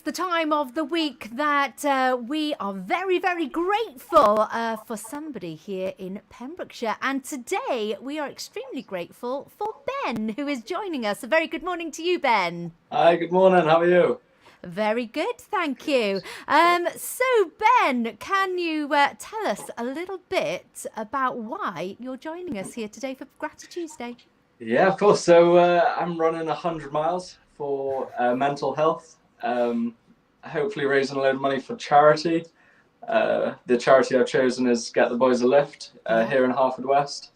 the time of the week that we are very, very grateful for somebody here in Pembrokeshire. And today we are extremely grateful for Ben, who is joining us. A very good morning to you, Ben. Hi, good morning. How are you? Very good, thank you. So, Ben, can you tell us a little bit about why you're joining us here today for Grati-Tuesday? Yeah, of course. So I'm running 100 miles for mental health. Hopefully raising a load of money for charity. The charity I've chosen is Get the Boys a Lift here in Haverfordwest.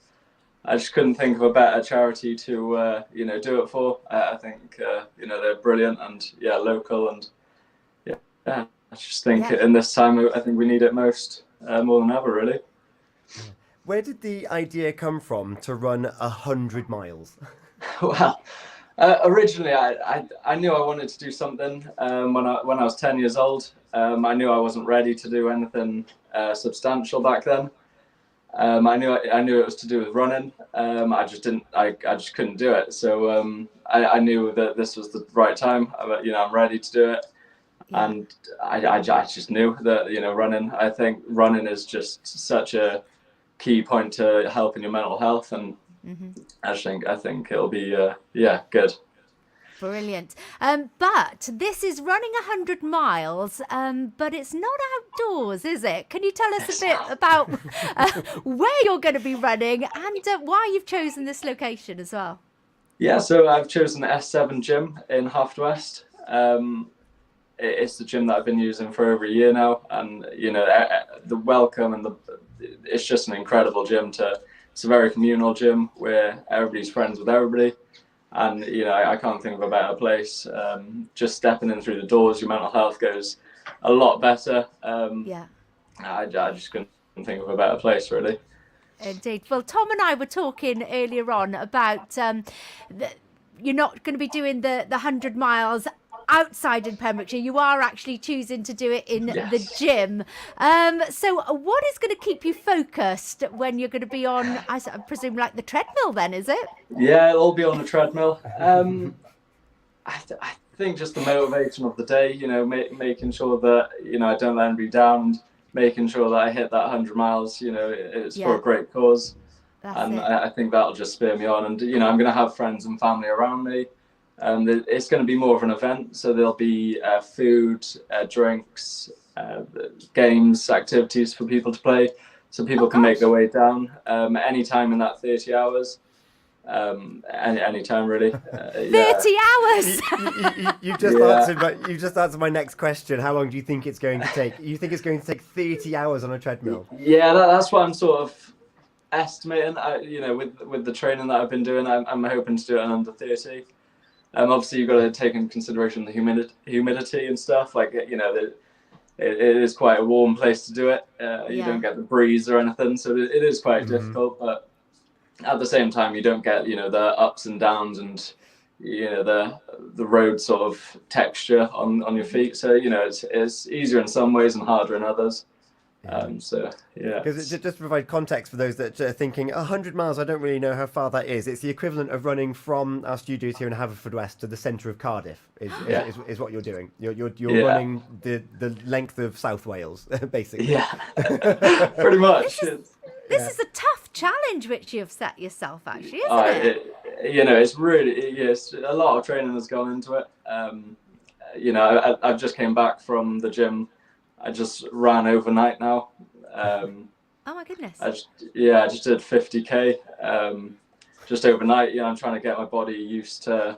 I just couldn't think of a better charity to do it for. I think they're brilliant and local, and I just think in this time I think we need it most more than ever, really. Where did the idea come from to run 100 miles? Well, originally I knew I wanted to do something when I was 10 years old. I knew I wasn't ready to do anything substantial back then. I knew it was to do with running. I just couldn't do it. So I knew that this was the right time. I'm ready to do it. Yeah. And I just knew that running. I think running is just such a key point to helping your mental health, and I think it'll be good. Brilliant. But this is running 100 miles, but it's not outdoors, is it? Can you tell us a bit about where you're going to be running and why you've chosen this location as well? Yeah, so I've chosen the S7 gym in Haverfordwest. It's the gym that I've been using for over a year now, and the welcome and it's just an incredible gym. It's a very communal gym where everybody's friends with everybody. And, I can't think of a better place. Just stepping in through the doors, your mental health goes a lot better. I just couldn't think of a better place, really. Indeed. Well, Tom and I were talking earlier on about you're not going to be doing the 100 miles outside in Pembrokeshire. You are actually choosing to do it in the gym. So what is going to keep you focused when you're going to be on, I presume, like the treadmill then, is it? Yeah, it'll be on the treadmill. I think just the motivation of the day, making sure that, I don't let anybody down, and making sure that I hit that 100 miles, it's for a great cause. I think that'll just spur me on. And, I'm going to have friends and family around me. It's going to be more of an event, so there'll be food, drinks, games, activities for people to play, so people can make their way down anytime in that 30 hours. Any time really. 30 hours. You just answered my next question. How long do you think it's going to take? You think it's going to take 30 hours on a treadmill? Yeah, that's what I'm sort of estimating. With the training that I've been doing, I'm hoping to do it in under 30. Obviously, you've got to take into consideration the humidity and stuff. Like, it is quite a warm place to do it. You don't get the breeze or anything, so it is quite difficult. But at the same time, you don't get the ups and downs and the road sort of texture on your feet. So it's easier in some ways and harder in others. Because just to provide context for those that are thinking 100 miles, I don't really know how far that is. It's the equivalent of running from our studios here in Haverfordwest to the centre of Cardiff. Is what you're doing. You're running the length of South Wales, basically. Yeah, pretty much. This is a tough challenge which you've set yourself, actually, isn't it? It's really it's a lot of training has gone into it. I've just came back from the gym. I just ran overnight now. Oh my goodness. I just did 50k just overnight. I'm trying to get my body used to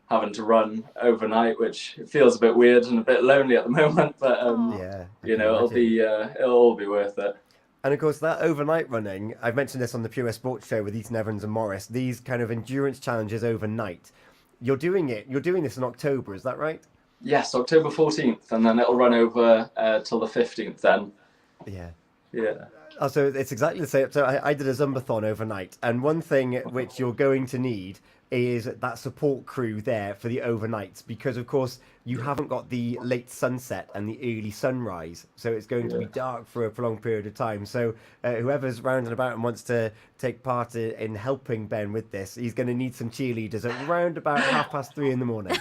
having to run overnight, which feels a bit weird and a bit lonely at the moment. But it'll all be worth it. And of course, that overnight running, I've mentioned this on the Pure Sports Show with Ethan Evans and Morris. These kind of endurance challenges overnight. You're doing this in October, is that right? Yes, October 14th, and then it'll run over till the 15th then. Yeah. So it's exactly the same. So I did a Zumbathon overnight, and one thing which you're going to need is that support crew there for the overnights, because of course you haven't got the late sunset and the early sunrise, so it's going to be dark for a prolonged period of time. So whoever's round and about and wants to take part in helping Ben with this, he's going to need some cheerleaders at round about 3:30 in the morning.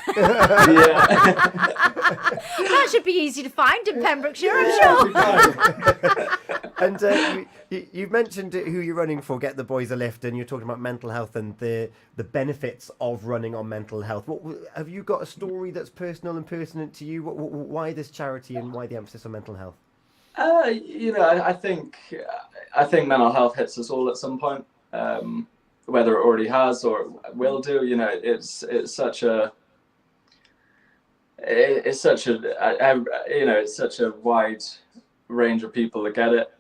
That that should be easy to find in Pembrokeshire, I'm sure. And you've mentioned who you're running for, Get the Boys a Lift, and you're talking about mental health and the benefits of running on mental health. Have you got a story that's personal and pertinent to you? Why this charity and why the emphasis on mental health? I think mental health hits us all at some point, whether it already has or will do. It's such a wide range of people that get it.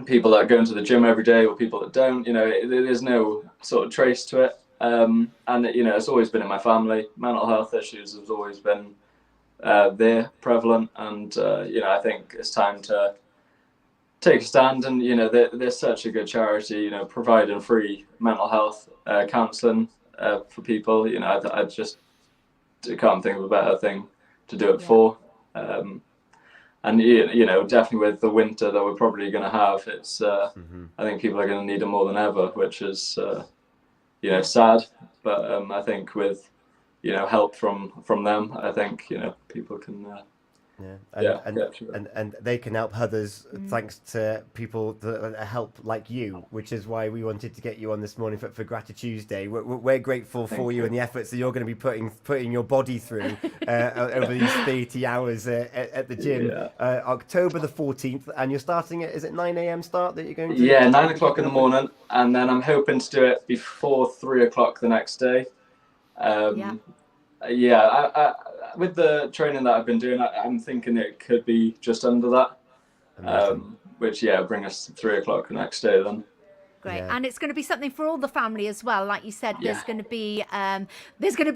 People that go into the gym every day or people that don't. There's no sort of trace to it. And it's always been in my family. Mental health issues has always been there, prevalent, and I think it's time to take a stand. And they're such a good charity, providing free mental health counselling for people. I just can't think of a better thing to do it for. And definitely with the winter that we're probably going to have, it's I think people are going to need it more than ever, which is sad. But I think with help from them, I think people can and they can help others thanks to people that help like you, which is why we wanted to get you on this morning for Grati-Tuesday. We're grateful for you and the efforts that you're going to be putting your body through over these 30 hours at the gym. October the 14th, and you're starting at, is it 9 a.m. start that you're going to? 9 o'clock in the morning, and then I'm hoping to do it before 3 o'clock the next day. With the training that I've been doing, I'm thinking it could be just under that, which bring us to 3 o'clock the next day then. Great, and it's going to be something for all the family as well. Like you said, there's going to be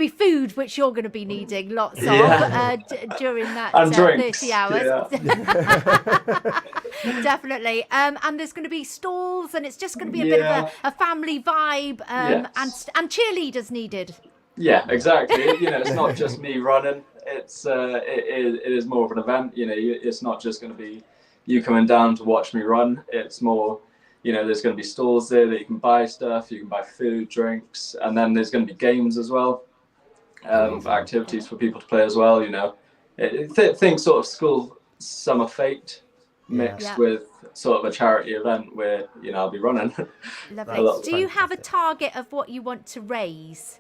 food which you're going to be needing lots of during that and drinks. 30 hours. Definitely, and there's going to be stalls, and it's just going to be a bit of a family vibe, and cheerleaders needed. Yeah, exactly. It's not just me running. It is more of an event. It's not just going to be you coming down to watch me run. It's more, there's going to be stalls there that you can buy stuff. You can buy food, drinks, and then there's going to be games as well, activities for people to play as well. Think sort of school summer fete mixed with sort of a charity event where I'll be running. Lovely. Do you have a target of what you want to raise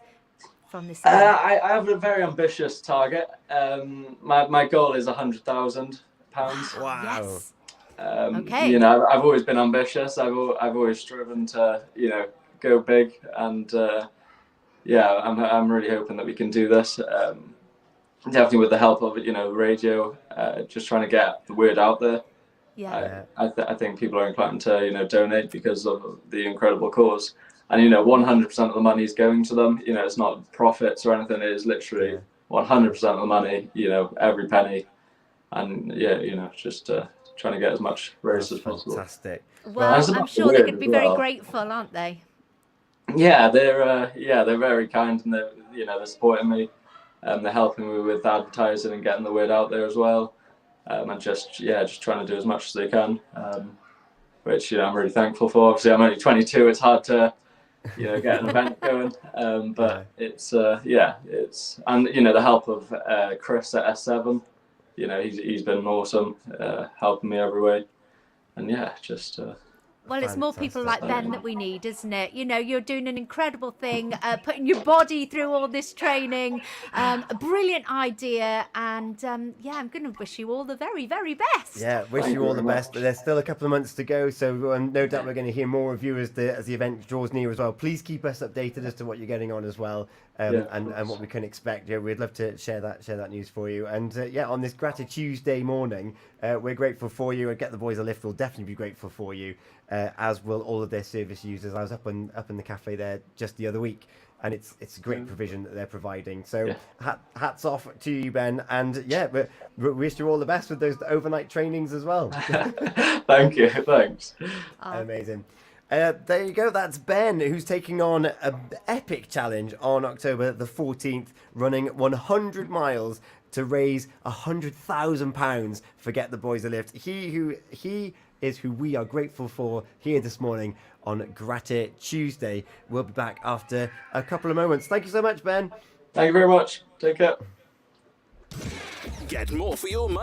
from this? I have a very ambitious target. My goal is £100,000. Wow. Yes. Okay. I've always been ambitious. I've always striven to go big, and I'm really hoping that we can do this. Definitely with the help of radio, just trying to get the word out there. I think people are inclined to donate because of the incredible cause. And 100% of the money is going to them. It's not profits or anything. It is literally 100% of the money. Every penny, and just trying to get as much raised as possible. Fantastic. Well, I'm sure they're going to be very grateful, aren't they? Yeah, they're very kind, and they're supporting me. They're helping me with advertising and getting the word out there as well. And just trying to do as much as they can. Which I'm really thankful for. Obviously, I'm only 22. It's hard to get an event going, but it's and the help of Chris at S7, he's been awesome, helping me every way, and well, it's more people like Ben that we need, isn't it? You're doing an incredible thing, putting your body through all this training, a brilliant idea, and I'm going to wish you all the very, very best. Yeah, wish you all the best. There's still a couple of months to go, so no doubt we're going to hear more of you as the event draws near as well. Please keep us updated as to what you're getting on as well, and what we can expect. We'd love to share that news for you. And on this Grati-Tuesday morning, we're grateful for you. And Get the Boys a Lift will definitely be grateful for you. As will all of their service users. I was up in the cafe there just the other week, and it's a great provision that they're providing. So hats off to you, Ben, and but we wish you all the best with those overnight trainings as well. Thank you, thanks. Amazing. There you go. That's Ben, who's taking on an epic challenge on October the 14th, running 100 miles to raise £100,000 for Get the Boys a Lift. He is who we are grateful for here this morning on Grati-Tuesday. We'll be back after a couple of moments. Thank you so much, Ben. Thank you very much. Take care. Get more for your money.